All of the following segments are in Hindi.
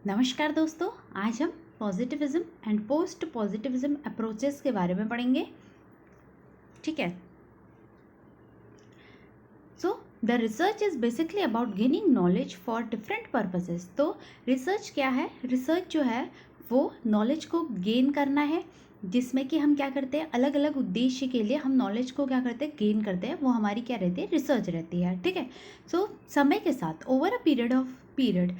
नमस्कार दोस्तों, आज हम positivism and post positivism approaches के बारे में पढ़ेंगे। ठीक है। So the research is basically about gaining knowledge for different purposes. तो रिसर्च क्या है? रिसर्च जो है वो नॉलेज को गेन करना है, जिसमें कि हम क्या करते हैं, अलग अलग उद्देश्य के लिए हम नॉलेज को क्या करते हैं, गेन करते हैं। वो हमारी क्या रहती है, रिसर्च रहती है। ठीक है। सो समय के साथ ओवर अ पीरियड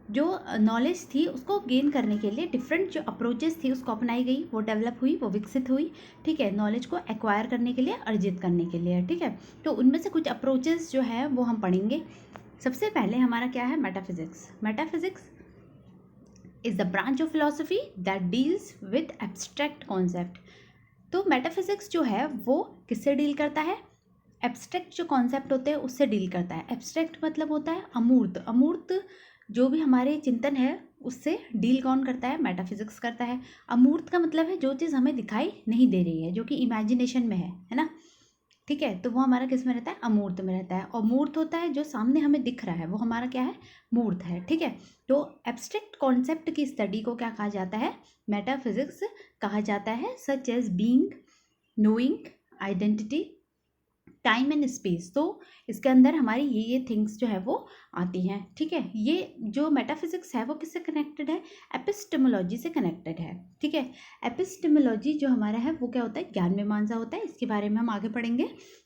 जो नॉलेज थी उसको गेन करने के लिए डिफरेंट जो अप्रोचेस थी उसको अपनाई गई, वो डेवलप हुई, वो विकसित हुई। ठीक है। नॉलेज को एक्वायर करने के लिए, अर्जित करने के लिए। ठीक है। तो उनमें से कुछ अप्रोचेस जो है वो हम पढ़ेंगे। सबसे पहले हमारा क्या है, metaphysics. Metaphysics is the branch of philosophy that deals with abstract concept. तो मेटाफिजिक्स जो है वो किससे डील करता है? एब्स्ट्रैक्ट जो कॉन्सेप्ट होते हैं उससे डील करता है। एब्स्ट्रैक्ट मतलब होता है अमूर्त। अमूर्त जो भी हमारे चिंतन है उससे डील कौन करता है? मेटाफिजिक्स करता है। अमूर्त का मतलब है जो चीज़ हमें दिखाई नहीं दे रही है, जो कि इमेजिनेशन में है ना। ठीक है। तो वो हमारा किस में रहता है? अमूर्त में रहता है। और मूर्त होता है जो सामने हमें दिख रहा है, वो हमारा क्या है? मूर्त है। ठीक है। तो एब्स्ट्रैक्ट कॉन्सेप्ट की स्टडी को क्या कहा जाता है? मेटाफिजिक्स कहा जाता है। Such as being, knowing, identity, time and space. तो इसके अंदर हमारी ये थिंग्स जो है वो आती हैं। ठीक है। ये जो मेटाफिजिक्स है वो किससे कनेक्टेड है? एपिस्टेमोलॉजी से कनेक्टेड है। ठीक है। एपिस्टेमोलॉजी जो हमारा है वो क्या होता है? ज्ञान मीमांसा होता है। इसके बारे में हम आगे पढ़ेंगे।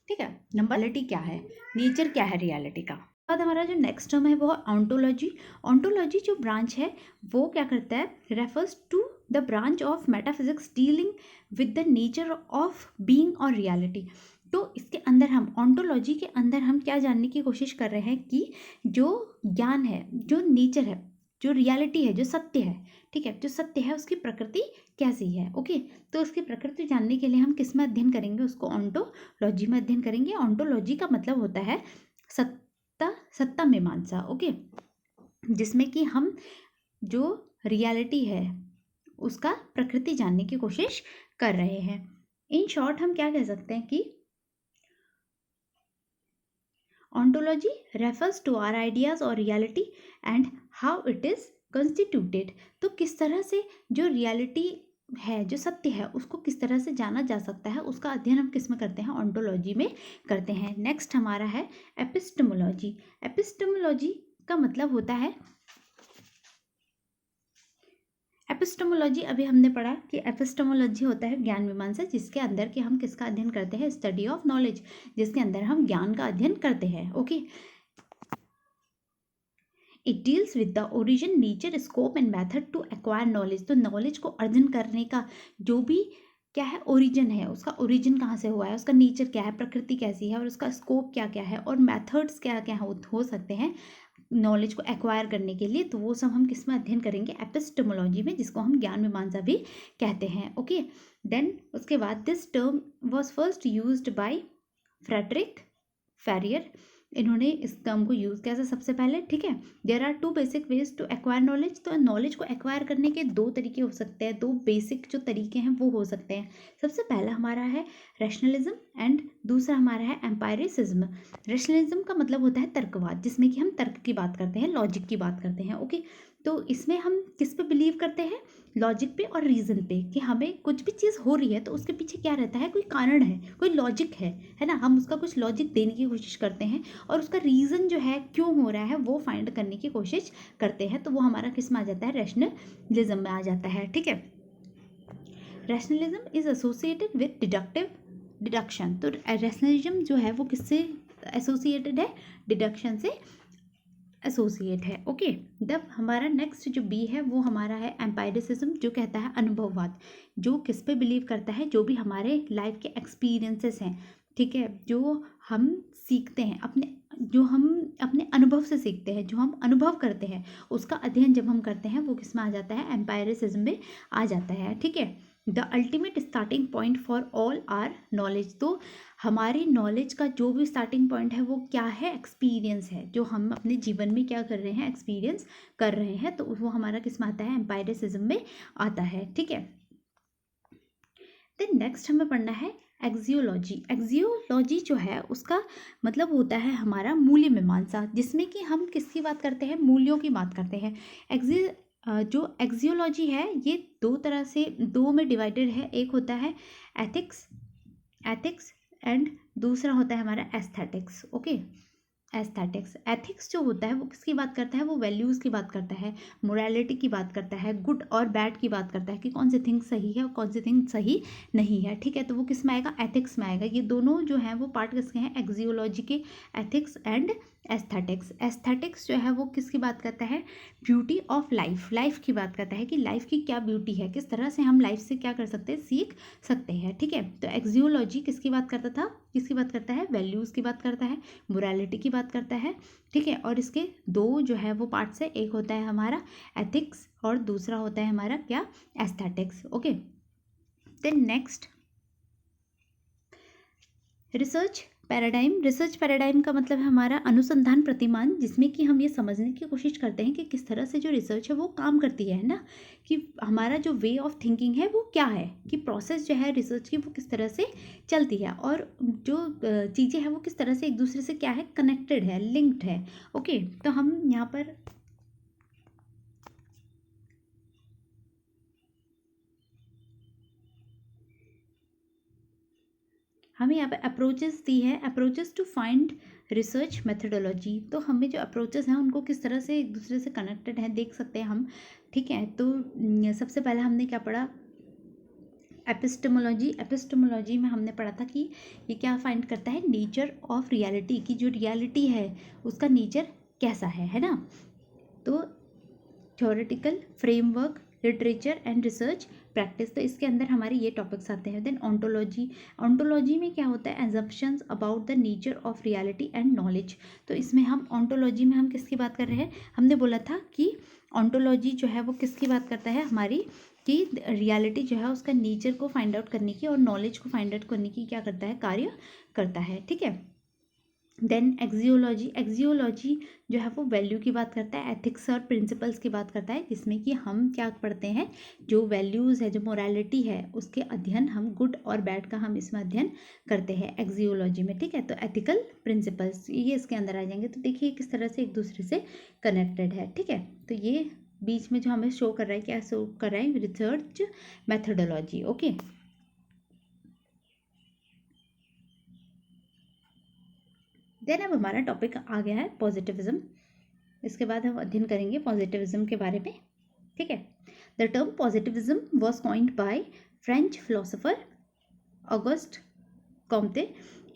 ठीक है। नंबर रियलिटी क्या है, नेचर क्या है रियलिटी का। बाद हमारा जो नेक्स्ट टर्म है वो है ऑन्टोलॉजी। ऑन्टोलॉजी जो ब्रांच है वो क्या करता है? Refers to the branch of metaphysics dealing with the nature of being और रियलिटी। तो इसके अंदर हम ऑन्टोलॉजी के अंदर हम क्या जानने की कोशिश कर रहे हैं कि जो ज्ञान है, जो नेचर है, जो रियलिटी है, जो सत्य है, ठीक है, जो सत्य है उसकी प्रकृति कैसी है। ओके। तो उसकी प्रकृति जानने के लिए हम किस में अध्ययन करेंगे? उसको ऑन्टोलॉजी में अध्ययन करेंगे। ऑन्टोलॉजी का मतलब होता है सत्ता मीमांसा। ओके। जिसमें कि हम जो रियलिटी है उसका प्रकृति जानने की कोशिश कर रहे हैं। इन शॉर्ट हम क्या कह सकते हैं कि Ontology refers to our ideas or reality and how it is constituted। तो किस तरह से जो रियलिटी है, जो सत्य है, उसको किस तरह से जाना जा सकता है, उसका अध्ययन हम किस में करते हैं? ऑन्टोलॉजी में करते हैं। नेक्स्ट हमारा है एपिस्टेमोलॉजी। एपिस्टेमोलॉजी का मतलब होता है, एपिस्टेमोलॉजी अभी हमने पढ़ा कि एपिस्टेमोलॉजी होता है ज्ञान मीमांसा, जिसके अंदर कि हम किसका अध्ययन करते हैं? स्टडी ऑफ नॉलेज, जिसके अंदर हम ज्ञान का अध्ययन करते हैं। Okay. It deals with the origin, nature, scope and method to acquire knowledge. तो नॉलेज को अर्जन करने का जो भी क्या है, ओरिजिन है, उसका ओरिजिन कहाँ से हुआ है, उसका नेचर क्या है, प्रकृति कैसी है, और उसका स्कोप क्या क्या है, और मैथड्स क्या क्या हो सकते हैं नॉलेज को एक्वायर करने के लिए। तो वो सब हम किस में अध्ययन करेंगे? एपिस्टेमोलॉजी में, जिसको हम ज्ञान मीमांसा भी कहते हैं। ओके। देन उसके बाद this term was first used by Frederick Ferrier. इन्होंने इस टर्म को यूज़ किया था सबसे पहले। ठीक है। There are two basic ways to acquire knowledge. तो नॉलेज को एक्वायर करने के दो तरीके हो सकते हैं, दो बेसिक जो तरीके हैं वो हो सकते हैं। सबसे पहला हमारा है रैशनलिज्म एंड दूसरा हमारा है एम्पायरिसिज्म। रैशनलिज्म का मतलब होता है तर्कवाद, जिसमें कि हम तर्क की बात करते हैं, लॉजिक की बात करते हैं। ओके। तो इसमें हम किस पे बिलीव करते हैं? लॉजिक पे और रीज़न पे, कि हमें कुछ भी चीज़ हो रही है तो उसके पीछे क्या रहता है, कोई कारण है, कोई लॉजिक है ना। हम उसका कुछ लॉजिक देने की कोशिश करते हैं और उसका रीज़न जो है क्यों हो रहा है वो फाइंड करने की कोशिश करते हैं। तो वो हमारा किस में आ जाता है? रैशनलिज्म में आ जाता है। ठीक है। Rationalism is associated with deduction. तो रैशनलिज्म जो है वो किससे एसोसिएटेड है? डिडक्शन से एसोसिएट है। ओके। जब हमारा नेक्स्ट जो बी है वो हमारा है एम्पायरिसिज्म, जो कहता है अनुभववाद, जो किस पे बिलीव करता है? जो भी हमारे लाइफ के एक्सपीरियंसेस हैं, ठीक है, जो हम सीखते हैं जो हम अपने अनुभव से सीखते हैं, जो हम अनुभव करते हैं, उसका अध्ययन जब हम करते हैं वो किस में आ जाता है? एम्पायरिसिज्म में आ जाता है। ठीक है। The ultimate starting point for all are knowledge. तो हमारी नॉलेज का जो भी स्टार्टिंग पॉइंट है वो क्या है? एक्सपीरियंस है, जो हम अपने जीवन में क्या कर रहे हैं? एक्सपीरियंस कर रहे हैं। तो वो हमारा किस में आता है? एम्पायरिसिज्म में आता है। ठीक है। देन नेक्स्ट हमें पढ़ना है एक्सियोलॉजी। एक्सियोलॉजी जो है उसका मतलब होता है हमारा मूल्य मीमांसा, जिसमें कि हम किसकी बात करते हैं? मूल्यों की बात करते हैं। जो एक्जियोलॉजी है ये दो में डिवाइडेड है। एक होता है एथिक्स एंड दूसरा होता है हमारा एस्थेटिक्स। ओके, एथिक्स जो होता है वो किसकी बात करता है, वो वैल्यूज़ की बात करता है, मोरालिटी की बात करता है, गुड और बैड की बात करता है कि कौन सी थिंग सही है और कौन सी थिंग सही नहीं है। ठीक है, तो वो किस में आएगा, एथिक्स में आएगा। ये दोनों जो हैं वो पार्ट किसके हैं, एक्जियोलॉजी के, एथिक्स एंड एस्थेटिक्स। एस्थेटिक्स जो है वो किसकी बात करता है, ब्यूटी ऑफ लाइफ की बात करता है कि लाइफ की क्या ब्यूटी है, किस तरह से हम लाइफ से क्या कर सकते हैं, सीख सकते हैं। ठीक है, तो एक्जियोलॉजी किसकी बात करता था, किसकी बात करता है, वैल्यूज़ की बात करता है, मोरालिटी की बात करता है। ठीक है, और इसके दो जो है वो पार्ट्स है, एक होता है हमारा एथिक्स और दूसरा होता है हमारा क्या, aesthetics. Okay, then next research paradigm का मतलब है हमारा अनुसंधान प्रतिमान, जिसमें कि हम ये समझने की कोशिश करते हैं कि किस तरह से जो रिसर्च है वो काम करती है ना, कि हमारा जो वे ऑफ थिंकिंग है वो क्या है, कि प्रोसेस जो है रिसर्च की वो किस तरह से चलती है और जो चीज़ें हैं वो किस तरह से एक दूसरे से क्या है, कनेक्टेड है, लिंक्ड है। ओके, तो हम यहाँ पर हमें यहाँ पे अप्रोचेस दी है, approaches to find research methodology. तो हमें जो अप्रोचेस हैं उनको किस तरह से एक दूसरे से कनेक्टेड है देख सकते हैं हम। ठीक है, तो सबसे पहले हमने क्या पढ़ा, एपिस्टेमोलॉजी में हमने पढ़ा था कि ये क्या फाइंड करता है, नेचर ऑफ रियलिटी, की जो रियलिटी है उसका नेचर कैसा है ना। तो theoretical framework, literature and research practice, तो इसके अंदर हमारे ये टॉपिक्स आते हैं। देन ऑन्टोलॉजी में क्या होता है, assumptions about the nature of reality and knowledge. तो इसमें हम ऑन्टोलॉजी में हम किसकी बात कर रहे हैं, हमने बोला था कि ऑन्टोलॉजी जो है वो किसकी बात करता है, हमारी कि रियलिटी जो है उसका नेचर को फाइंड आउट करने की और नॉलेज को फाइंड आउट करने की क्या करता है, कार्य करता है। ठीक है, देन एक्जियोलॉजी जो है वो वैल्यू की बात करता है, एथिक्स और प्रिंसिपल्स की बात करता है, जिसमें कि हम क्या पढ़ते हैं, जो वैल्यूज़ है, जो मोरालिटी है उसके अध्ययन हम, गुड और बैड का हम इसमें अध्ययन करते हैं एक्जियोलॉजी में। ठीक है, तो एथिकल प्रिंसिपल्स ये इसके अंदर आ जाएंगे। तो देखिए किस तरह से एक दूसरे से कनेक्टेड है। ठीक है, तो ये बीच में जो हमें शो कर रहा है, क्या शो कर रहा है, रिसर्च मैथडोलॉजी। ओके, देन अब हमारा टॉपिक आ गया है पॉजिटिविज्म। इसके बाद हम अध्ययन करेंगे पॉजिटिविज्म के बारे में। ठीक है, the term positivism was coined by French philosopher Auguste Comte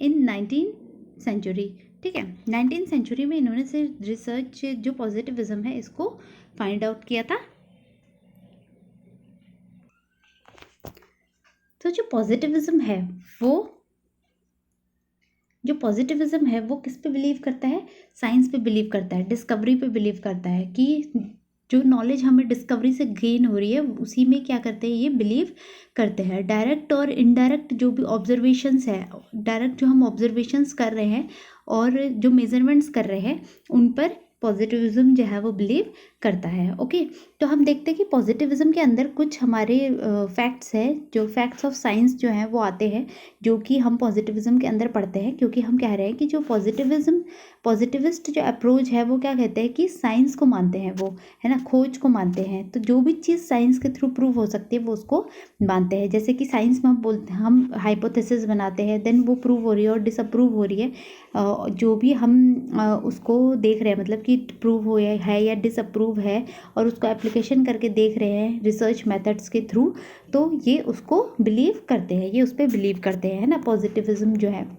in 19th century. ठीक है, 19th सेंचुरी में इन्होंने से रिसर्च जो पॉजिटिविज्म है इसको फाइंड आउट किया था। तो जो पॉजिटिविज्म है वो किस पे बिलीव करता है, साइंस पे बिलीव करता है, डिस्कवरी पे बिलीव करता है, कि जो नॉलेज हमें डिस्कवरी से गेन हो रही है उसी में क्या करते हैं, ये बिलीव करते हैं। डायरेक्ट और इनडायरेक्ट जो भी ऑब्जर्वेशंस है, डायरेक्ट जो हम ऑब्जर्वेशंस कर रहे हैं और जो मेजरमेंट्स कर रहे हैं उन पर पॉजिटिविज्म जो है वो बिलीव करता है। ओके, तो हम देखते हैं कि पॉजिटिविज्म के अंदर कुछ हमारे फैक्ट्स हैं, जो फैक्ट्स ऑफ साइंस जो हैं वो आते हैं, जो कि हम पॉजिटिविज्म के अंदर पढ़ते हैं, क्योंकि हम कह रहे हैं कि जो पॉजिटिविस्ट जो अप्रोच है वो क्या कहते हैं कि साइंस को मानते हैं, वो है ना, खोज को मानते हैं। तो जो भी चीज़ साइंस के थ्रू प्रूव हो सकती है वो उसको मानते हैं। जैसे कि साइंस में हम बोलते हैं, हम हाइपोथेसिस बनाते हैं, देन वो प्रूव हो रही है और डिसअप्रूव हो रही है, जो भी हम उसको देख रहे हैं, मतलब कि प्रूव हो है या डिसअप्रूव है, और उसको एप्लीकेशन करके देख रहे हैं रिसर्च मेथड्स के थ्रू, तो ये उसको बिलीव करते हैं, ये उस पर बिलीव करते हैं, है ना, पॉजिटिविज्म जो है।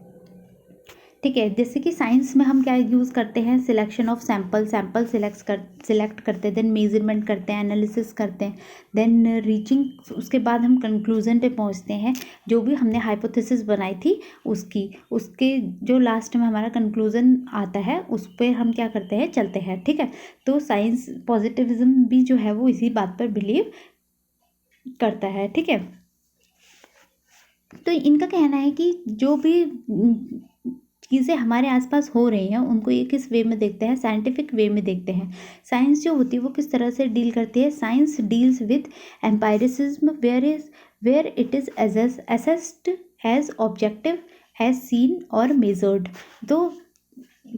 ठीक है, जैसे कि साइंस में हम क्या यूज़ करते हैं, सिलेक्शन ऑफ सैम्पल सिलेक्ट करते हैं, देन मेजरमेंट करते हैं, एनालिसिस करते हैं, देन रीचिंग, उसके बाद हम कंक्लूजन पे पहुंचते हैं, जो भी हमने हाइपोथेसिस बनाई थी उसके जो लास्ट में हमारा कंक्लूजन आता है उस पर हम क्या करते हैं, चलते हैं। ठीक है, तो साइंस पॉजिटिविज्म भी जो है वो इसी बात पर बिलीव करता है। ठीक है, तो इनका कहना है कि जो भी चीज़ें हमारे आसपास हो रही हैं उनको ये किस वे में देखते हैं, साइंटिफिक वे में देखते हैं। साइंस जो होती है वो किस तरह से डील करती है, science deals with empiricism where it is assessed as objective as seen और मेजर्ड। तो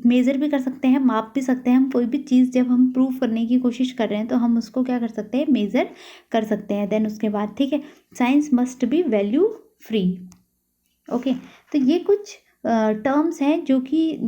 मेज़र भी कर सकते हैं, माप भी सकते हैं। हम कोई भी चीज़ जब हम प्रूव करने की कोशिश कर रहे हैं तो हम उसको क्या कर सकते हैं, मेज़र कर सकते हैं। देन उसके बाद ठीक है, science must be value free. Okay, तो ये कुछ टर्म्स हैं जो कि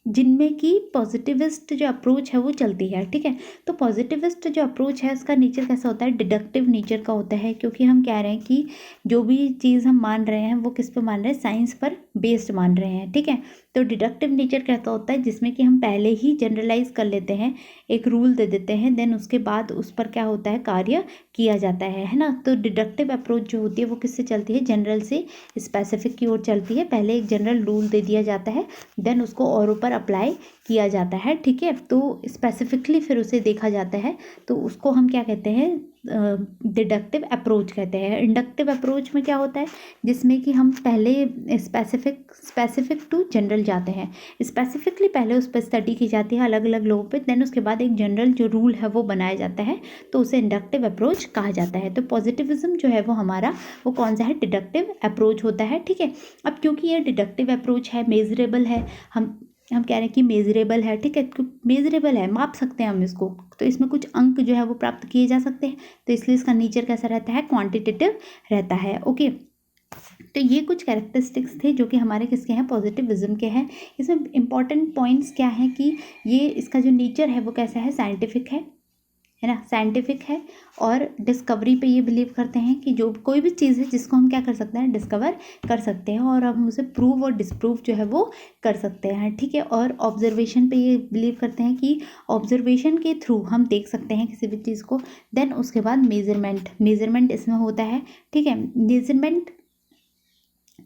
जिनमें कि पॉजिटिविस्ट जो अप्रोच है वो चलती है। ठीक है, तो पॉजिटिविस्ट जो अप्रोच है उसका नेचर कैसा होता है, डिडक्टिव नेचर का होता है, क्योंकि हम कह रहे हैं कि जो भी चीज़ हम मान रहे हैं वो किस पर मान रहे हैं, साइंस पर बेस्ड मान रहे हैं। ठीक है, तो डिडक्टिव नेचर कैसा होता है, जिसमें कि हम पहले ही जनरलाइज कर लेते हैं, एक रूल दे देते हैं, देन उसके बाद उस पर क्या होता है, कार्य किया जाता है ना। तो डिडक्टिव अप्रोच जो होती है वो किससे चलती है, जनरल से स्पेसिफिक की ओर चलती है। पहले एक जनरल रूल दे दिया जाता है, देन उसको और ऊपर अप्लाई किया जाता है। ठीक है, तो स्पेसिफिकली फिर उसे देखा जाता है, तो उसको हम क्या कहते हैं, डिडक्टिव अप्रोच कहते हैं। इंडक्टिव अप्रोच में क्या होता है, जिसमें कि हम पहले स्पेसिफिक टू जनरल जाते हैं, स्पेसिफिकली पहले उस पर स्टडी की जाती है अलग अलग लोगों पे, देन उसके बाद एक जनरल जो रूल है वो बनाया जाता है, तो उसे इंडक्टिव अप्रोच कहा जाता है। तो पॉजिटिविज्म जो है वो हमारा वो कौन सा है, डिडक्टिव अप्रोच होता है। ठीक है, अब क्योंकि ये डिडक्टिव अप्रोच है, मेजरेबल है, हम कह रहे हैं कि मेजरेबल है। ठीक है, मेजरेबल है, माप सकते हैं हम इसको, तो इसमें कुछ अंक जो है वो प्राप्त किए जा सकते हैं, तो इसलिए इसका नेचर कैसा रहता है, क्वांटिटेटिव रहता है। ओके, तो ये कुछ कैरेक्टरिस्टिक्स थे जो कि हमारे किसके हैं, पॉजिटिविज्म के हैं। इसमें इंपॉर्टेंट पॉइंट्स क्या हैं कि ये इसका जो नेचर है वो कैसा है, साइंटिफिक है ना, साइंटिफिक है, और डिस्कवरी पे ये बिलीव करते हैं कि जो कोई भी चीज़ है जिसको हम क्या कर सकते हैं, डिस्कवर कर सकते हैं, और हम उसे प्रूव और डिसप्रूव जो है वो कर सकते हैं। ठीक है, और ऑब्जर्वेशन पे ये बिलीव करते हैं कि ऑब्जर्वेशन के थ्रू हम देख सकते हैं किसी भी चीज़ को। देन उसके बाद मेजरमेंट इसमें होता है। ठीक है, मेजरमेंट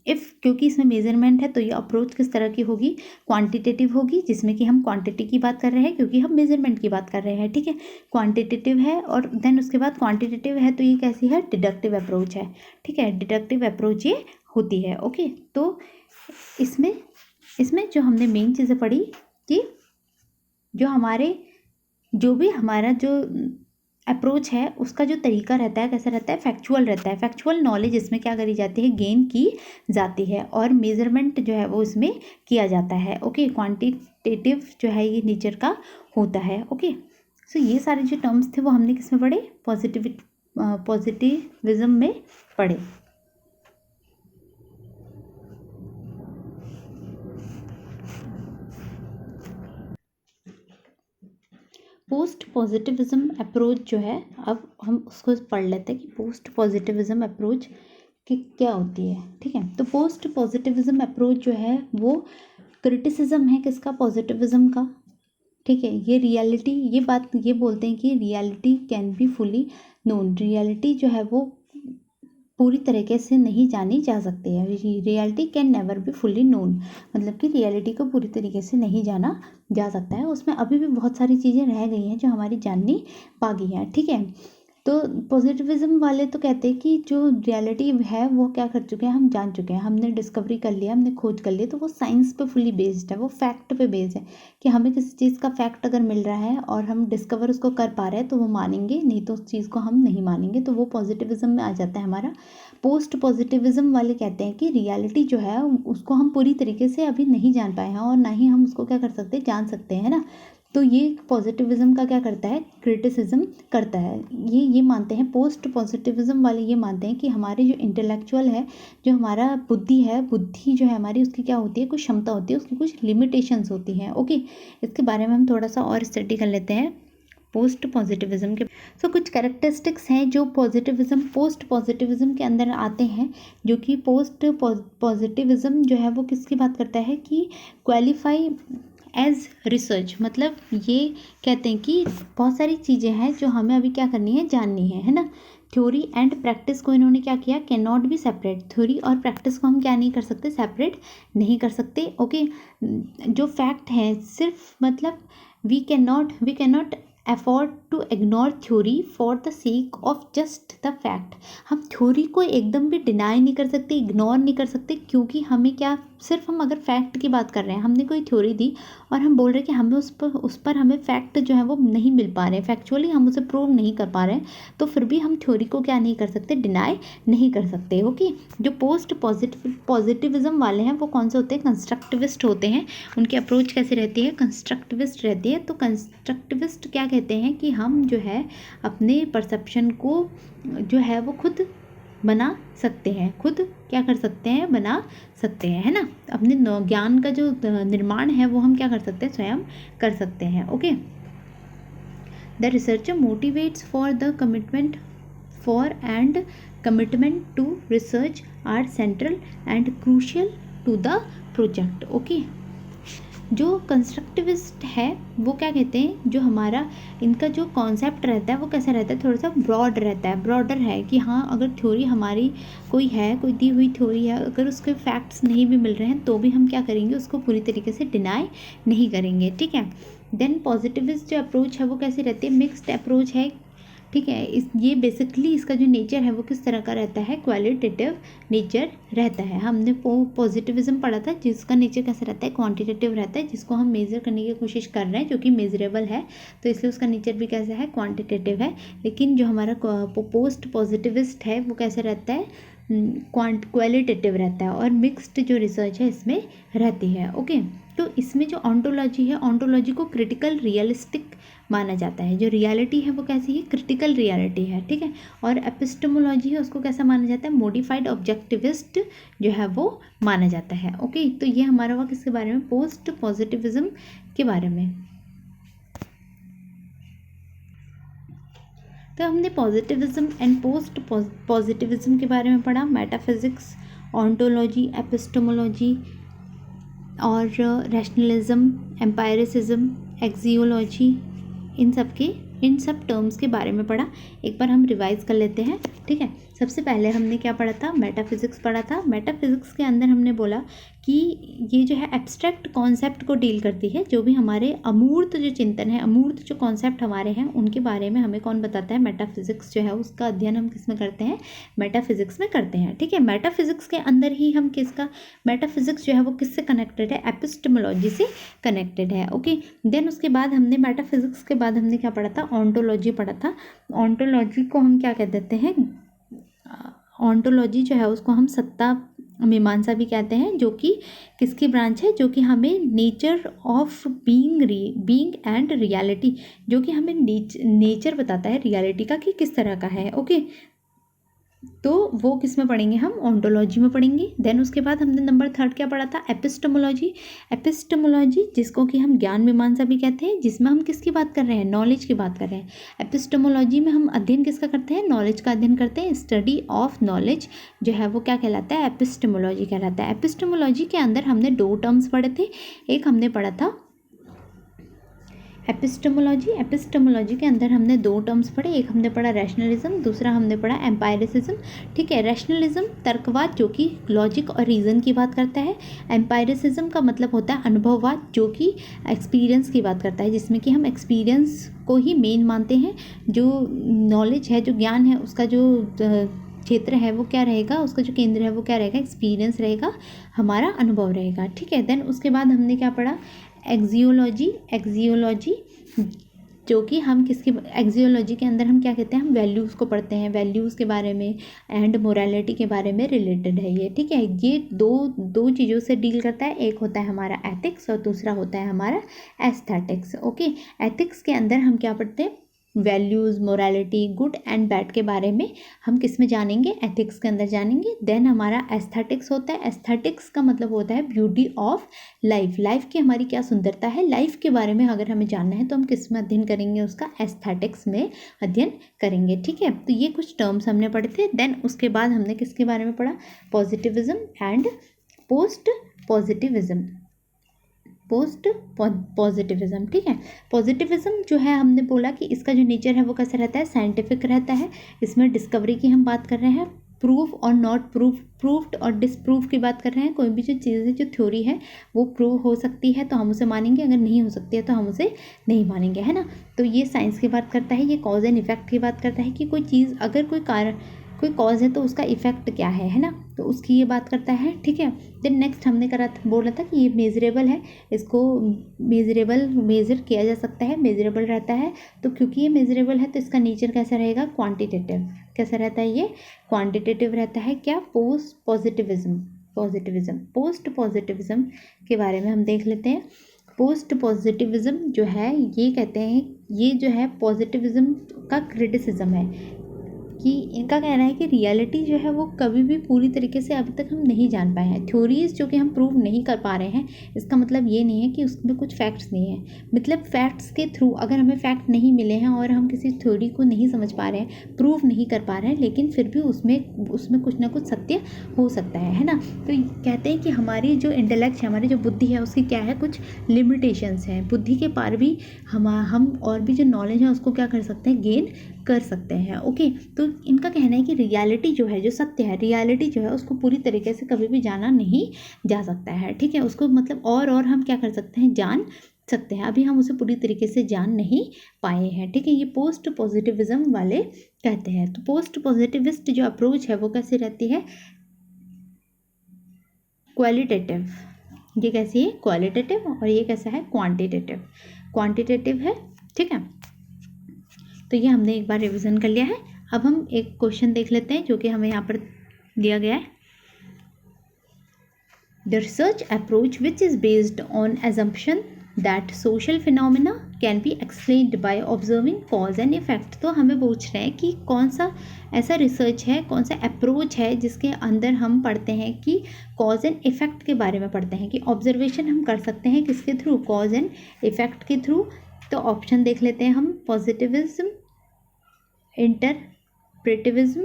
क्योंकि इसमें मेजरमेंट है तो ये अप्रोच किस तरह की होगी, क्वांटिटेटिव होगी, जिसमें कि हम क्वांटिटी की बात कर रहे हैं क्योंकि हम मेजरमेंट की बात कर रहे हैं। ठीक है, क्वांटिटेटिव है, और देन उसके बाद क्वांटिटेटिव है तो ये कैसी है, डिडक्टिव अप्रोच है। ठीक है, डिडक्टिव अप्रोच ये होती है। ओके, तो इसमें जो हमने मेन चीज़ें पढ़ी कि जो भी हमारा जो अप्रोच है उसका जो तरीका रहता है कैसा रहता है, फैक्चुअल रहता है। फैक्चुअल नॉलेज इसमें क्या करी जाती है, गेन की जाती है, और मेजरमेंट जो है वो इसमें किया जाता है। ओके, क्वांटिटेटिव जो है ये नेचर का होता है। ओके, सो ये सारे जो टर्म्स थे वो हमने किस में पढ़े, पॉजिटिविज्म में पढ़े। पोस्ट पॉजिटिविज्म अप्रोच जो है, अब हम उसको पढ़ लेते हैं कि पोस्ट पॉजिटिविज्म अप्रोच कि क्या होती है। ठीक है, तो पोस्ट पॉजिटिविज्म अप्रोच जो है वो क्रिटिसिज्म है किसका, पॉजिटिविज्म का। ठीक है, ये रियलिटी, ये बात ये बोलते हैं कि reality can be fully known, reality जो है वो पूरी तरीके से नहीं जानी जा सकती है। Reality can never be fully known, मतलब कि रियलिटी को पूरी तरीके से नहीं जाना जा सकता है, उसमें अभी भी बहुत सारी चीज़ें रह गई हैं जो हमारी जाननी बाकी हैं। ठीक है, तो पॉजिटिविज्म वाले तो कहते हैं कि जो रियलिटी है वो क्या कर चुके हैं, हम जान चुके हैं, हमने डिस्कवरी कर लिया, हमने खोज कर लिया, तो वो साइंस पे फुली बेस्ड है, वो फैक्ट पे बेस्ड है कि हमें किसी चीज़ का फैक्ट अगर मिल रहा है और हम डिस्कवर उसको कर पा रहे हैं तो वो मानेंगे, नहीं तो उस चीज़ को हम नहीं मानेंगे, तो वो पॉजिटिविज्म में आ जाता है हमारा। पोस्ट पॉजिटिविज्म वाले कहते हैं कि रियलिटी जो है उसको हम पूरी तरीके से अभी नहीं जान पाए हैं, और ना ही हम उसको क्या कर सकते, जान सकते हैं ना। तो ये पॉजिटिविज्म का क्या करता है, क्रिटिसिज्म करता है। ये मानते हैं, पोस्ट पॉजिटिविज्म वाले ये मानते हैं कि हमारे जो इंटेलेक्चुअल है, जो हमारा बुद्धि जो है हमारी, उसकी क्या होती है, कुछ क्षमता होती है, उसकी कुछ लिमिटेशंस होती हैं। ओके, इसके बारे में हम थोड़ा सा और स्टडी कर लेते हैं पोस्ट पॉजिटिविज्म के। सो कुछ कैरेक्टरिस्टिक्स हैं जो पोस्ट पॉजिटिविज्म के अंदर आते हैं, जो कि पोस्ट पॉजिटिविज्म जो है वो किसकी बात करता है कि क्वालिफाई एज रिसर्च, मतलब ये कहते हैं कि बहुत सारी चीज़ें हैं जो हमें अभी क्या करनी है, जाननी है ना। थ्योरी एंड प्रैक्टिस को इन्होंने क्या किया, can not be separate, theory और प्रैक्टिस को हम क्या नहीं कर सकते, सेपरेट नहीं कर सकते। ओके, जो फैक्ट है सिर्फ, मतलब we can not afford to ignore theory for the sake of just the fact. हम थ्योरी को एकदम भी डिनाई नहीं कर सकते, इग्नोर नहीं कर सकते, क्योंकि हमें क्या सिर्फ हम अगर फैक्ट की बात कर रहे हैं, हमने कोई थ्योरी दी और हम बोल रहे हैं कि हमें उस पर हमें फैक्ट जो है वो नहीं मिल पा रहे हैं, फैक्चुअली हम उसे प्रूव नहीं कर पा रहे हैं, तो फिर भी हम थ्योरी को क्या नहीं कर सकते, डिनाई नहीं कर सकते। ओके, जो पोस्ट पॉजिटिविज्म वाले हैं वो कौन से होते हैं, कंस्ट्रक्टिविस्ट होते हैं। उनकी अप्रोच कैसे रहती है, कंस्ट्रक्टिविस्ट रहती है। तो कंस्ट्रक्टिविस्ट क्या कहते हैं कि हम जो है अपने परसेप्शन को जो है वो खुद बना सकते हैं, खुद क्या कर सकते हैं, बना सकते हैं, है ना। अपने ज्ञान का जो निर्माण है वो हम क्या कर सकते हैं, स्वयं कर सकते हैं। Okay, the researcher motivates for the commitment for and commitment to research are central and crucial to the project. Okay, जो कंस्ट्रक्टिविस्ट है वो क्या कहते हैं, जो हमारा इनका जो कॉन्सेप्ट रहता है वो कैसा रहता है, थोड़ा सा ब्रॉड रहता है, ब्रॉडर है कि हाँ अगर थ्योरी हमारी कोई है, कोई दी हुई थ्योरी है, अगर उसके फैक्ट्स नहीं भी मिल रहे हैं तो भी हम क्या करेंगे, उसको पूरी तरीके से डिनाई नहीं करेंगे। ठीक है, देन पॉजिटिविस्ट जो अप्रोच है वो कैसी रहती है, मिक्स्ड अप्रोच है। ठीक है, ये बेसिकली इसका जो नेचर है वो किस तरह का रहता है, क्वालिटेटिव नेचर रहता है। हमने पॉजिटिविज्म पढ़ा था जिसका नेचर कैसा रहता है, क्वांटिटेटिव रहता है, जिसको हम मेज़र करने की कोशिश कर रहे हैं जो कि मेजरेबल है, तो इसलिए उसका नेचर भी कैसा है, क्वांटिटेटिव है। लेकिन जो हमारा पोस्ट पॉजिटिविस्ट है वो कैसे रहता है, क्वालिटेटिव रहता है, और मिक्स्ड जो रिसर्च है इसमें रहती है। ओके, तो इसमें जो ऑन्टोलॉजी है, ऑन्टोलॉजी को क्रिटिकल रियलिस्टिक माना जाता है। जो रियलिटी है वो कैसी है, क्रिटिकल रियलिटी है। ठीक है, और एपिस्टेमोलॉजी है उसको कैसा माना जाता है, मॉडिफाइड ऑब्जेक्टिविस्ट जो है वो माना जाता है। ओके, तो ये हमारा हुआ किसके बारे में, पोस्ट पॉजिटिविज्म के बारे में। तो हमने पॉजिटिविज्म एंड पोस्ट पॉजिटिविज्म के बारे में पढ़ा, मेटाफिजिक्स, ऑन्टोलॉजी, एपिस्टेमोलॉजी और रैशनलिज्म, एम्पायरिसिज्म, एक्सियोलॉजी, इन सब टर्म्स के बारे में पढ़ा। एक बार हम रिवाइज कर लेते हैं। ठीक है, सबसे पहले हमने क्या पढ़ा था, मेटाफिजिक्स पढ़ा था। मेटाफिजिक्स के अंदर हमने बोला कि ये जो है एब्स्ट्रैक्ट कॉन्सेप्ट को डील करती है, जो भी हमारे अमूर्त जो चिंतन है, अमूर्त जो कॉन्सेप्ट हमारे हैं उनके बारे में हमें कौन बताता है, मेटाफिजिक्स जो है उसका अध्ययन हम किस में करते हैं, मेटाफिजिक्स में करते हैं। ठीक है, मेटाफिजिक्स के अंदर ही हम मेटाफिजिक्स जो है वो किससे कनेक्टेड है, एपिस्टेमोलॉजी से कनेक्टेड है। ओके, देन उसके बाद हमने मेटाफिजिक्स के बाद हमने क्या पढ़ा था, ऑन्टोलॉजी पढ़ा था। ऑन्टोलॉजी को हम क्या कह देते हैं, ऑन्टोलॉजी जो है उसको हम सत्ता मीमांसा भी कहते हैं, जो कि किसकी ब्रांच है, जो कि हमें nature of being and reality, जो कि हमें नेचर बताता है रियलिटी का कि किस तरह का है। ओके, तो वो किस में पढ़ेंगे, हम ऑन्टोलॉजी में पढ़ेंगे। देन उसके बाद हमने नंबर 3 क्या पढ़ा था, एपिस्टेमोलॉजी। एपिस्टेमोलॉजी जिसको कि हम ज्ञान मीमांसा भी कहते हैं, जिसमें हम किसकी बात कर रहे हैं, नॉलेज की बात कर रहे हैं। एपिस्टेमोलॉजी में हम अध्ययन किसका करते हैं, नॉलेज का अध्ययन करते हैं। स्टडी ऑफ नॉलेज जो है वो क्या कहलाता है, एपिस्टेमोलॉजी कहलाता है। एपिस्टेमोलॉजी के अंदर हमने 2 टर्म्स पढ़े थे। एक हमने पढ़ा था एपिस्टेमोलॉजी। एपिस्टेमोलॉजी के अंदर हमने 2 टर्म्स पढ़े, एक हमने पढ़ा रैशनलिज्म, दूसरा हमने पढ़ा एम्पायरिसिज्म। ठीक है, रैशनलिज्म तर्कवाद जो कि लॉजिक और रीज़न की बात करता है। एम्पायरिसिज्म का मतलब होता है अनुभववाद, जो कि एक्सपीरियंस की बात करता है, जिसमें कि हम एक्सपीरियंस को ही मेन मानते हैं। जो नॉलेज है, जो ज्ञान है, उसका जो क्षेत्र है वो क्या रहेगा, उसका जो केंद्र है वो क्या रहेगा, एक्सपीरियंस रहेगा, हमारा अनुभव रहेगा। ठीक है, देन उसके बाद हमने क्या पढ़ा, एक्सियोलॉजी जो कि हम किसकी, एक्सियोलॉजी के अंदर हम क्या कहते हैं, हम वैल्यूज़ को पढ़ते हैं, वैल्यूज़ के बारे में एंड मोरालिटी के बारे में रिलेटेड है ये। ठीक है, ये दो चीज़ों से डील करता है, एक होता है हमारा एथिक्स और दूसरा होता है हमारा एस्थेटिक्स। ओके, एथिक्स के अंदर हम क्या पढ़ते हैं, values, morality, good and bad के बारे में हम किस में जानेंगे, एथिक्स के अंदर जानेंगे। देन हमारा एस्थेटिक्स होता है। एस्थेटिक्स का मतलब होता है ब्यूटी ऑफ लाइफ, लाइफ की हमारी क्या सुंदरता है, लाइफ के बारे में अगर हमें जानना है तो हम किस में अध्ययन करेंगे, उसका एस्थेटिक्स में अध्ययन करेंगे। ठीक है, तो ये कुछ टर्म्स हमने पढ़े थे। देन उसके बाद हमने किसके बारे में पढ़ा, positivism and post positivism, post positivism. ठीक है, पॉजिटिविज्म जो है हमने बोला कि इसका जो नेचर है वो कैसा रहता है, साइंटिफिक रहता है। इसमें डिस्कवरी की हम बात कर रहे हैं, प्रूफ और नॉट प्रूफ, प्रूफ्ड और डिसप्रूफ की बात कर रहे हैं। कोई भी जो चीज़ है, जो थ्योरी है वो प्रूव हो सकती है तो हम उसे मानेंगे, अगर नहीं हो सकती है तो हम उसे नहीं मानेंगे, है ना। तो ये साइंस की बात करता है, ये कॉज एंड इफेक्ट की बात करता है कि कोई चीज़ अगर कोई कारण कोई कॉज है तो उसका इफेक्ट क्या है ना, तो उसकी ये बात करता है, ठीक है। देन नेक्स्ट हमने बोला था कि ये मेजरेबल है, इसको मेजर किया जा सकता है, मेजरेबल रहता है। तो क्योंकि ये मेजरेबल है तो इसका नेचर कैसा रहेगा, क्वांटिटेटिव। कैसा रहता है ये, क्वांटिटेटिव रहता है। क्या, पोस्ट पॉजिटिविज्म के बारे में हम देख लेते हैं। पोस्ट पॉजिटिविज्म जो है ये कहते हैं, ये जो है पॉजिटिविज्म का क्रिटिसिज्म है कि इनका कहना है कि रियलिटी जो है वो कभी भी पूरी तरीके से अभी तक हम नहीं जान पाए हैं। थ्योरीज जो कि हम प्रूव नहीं कर पा रहे हैं, इसका मतलब ये नहीं है कि उसमें कुछ फैक्ट्स नहीं है। मतलब फैक्ट्स के थ्रू अगर हमें फैक्ट नहीं मिले हैं और हम किसी थ्योरी को नहीं समझ पा रहे हैं, प्रूव नहीं कर पा रहे हैं, लेकिन फिर भी उसमें कुछ ना कुछ सत्य हो सकता है ना। तो कहते हैं कि हमारी जो इंटेलेक्ट है, हमारी जो बुद्धि है, उसकी क्या है, कुछ लिमिटेशंस हैं। बुद्धि के पार भी हम और भी जो नॉलेज है उसको क्या कर सकते हैं, गेन कर सकते हैं। ओके, तो इनका कहना है कि रियलिटी जो है, जो सत्य है, रियलिटी जो है उसको पूरी तरीके से कभी भी जाना नहीं जा सकता है, ठीक है। उसको मतलब और हम क्या कर सकते हैं, जान सकते हैं। अभी हम उसे पूरी तरीके से जान नहीं पाए हैं, ठीक है। ये पोस्ट पॉजिटिविज्म वाले कहते हैं। तो पोस्ट पॉजिटिविस्ट जो अप्रोच है वो कैसी रहती है, क्वालिटेटिव। ये कैसी है, क्वालिटेटिव, और ये कैसा है, क्वांटिटेटिव है, ठीक है। तो ये हमने एक बार रिवीजन कर लिया है। अब हम एक क्वेश्चन देख लेते हैं जो कि हमें यहाँ पर दिया गया है। The research approach which is based on assumption that social phenomena can be explained by observing cause and effect. तो हमें पूछ रहे हैं कि कौन सा ऐसा रिसर्च है, कौन सा अप्रोच है जिसके अंदर हम पढ़ते हैं कि कॉज एंड इफेक्ट के बारे में पढ़ते हैं, कि ऑब्जर्वेशन हम कर सकते हैं किसके थ्रू, कॉज एंड इफेक्ट के थ्रू। तो ऑप्शन देख लेते हैं हम, positivism, interpretivism,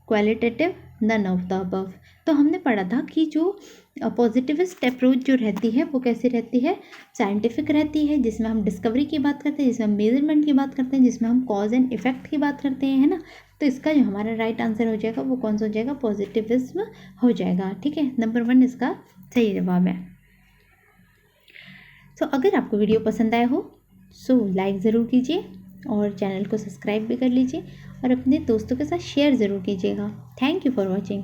qualitative, none of the above. तो हमने पढ़ा था कि जो पॉजिटिविस्ट अप्रोच जो रहती है वो कैसे रहती है, साइंटिफिक रहती है, जिसमें हम डिस्कवरी की बात करते हैं, जिसमें हम मेजरमेंट की बात करते हैं, जिसमें हम कॉज एंड इफेक्ट की बात करते हैं, है ना। तो इसका जो हमारा राइट आंसर हो जाएगा वो कौन सा हो जाएगा, पॉजिटिविज्म हो जाएगा, ठीक है। नंबर 1 इसका सही जवाब है। तो अगर आपको वीडियो पसंद आया हो सो लाइक ज़रूर कीजिए और चैनल को सब्सक्राइब भी कर लीजिए और अपने दोस्तों के साथ शेयर ज़रूर कीजिएगा। Thank you for watching.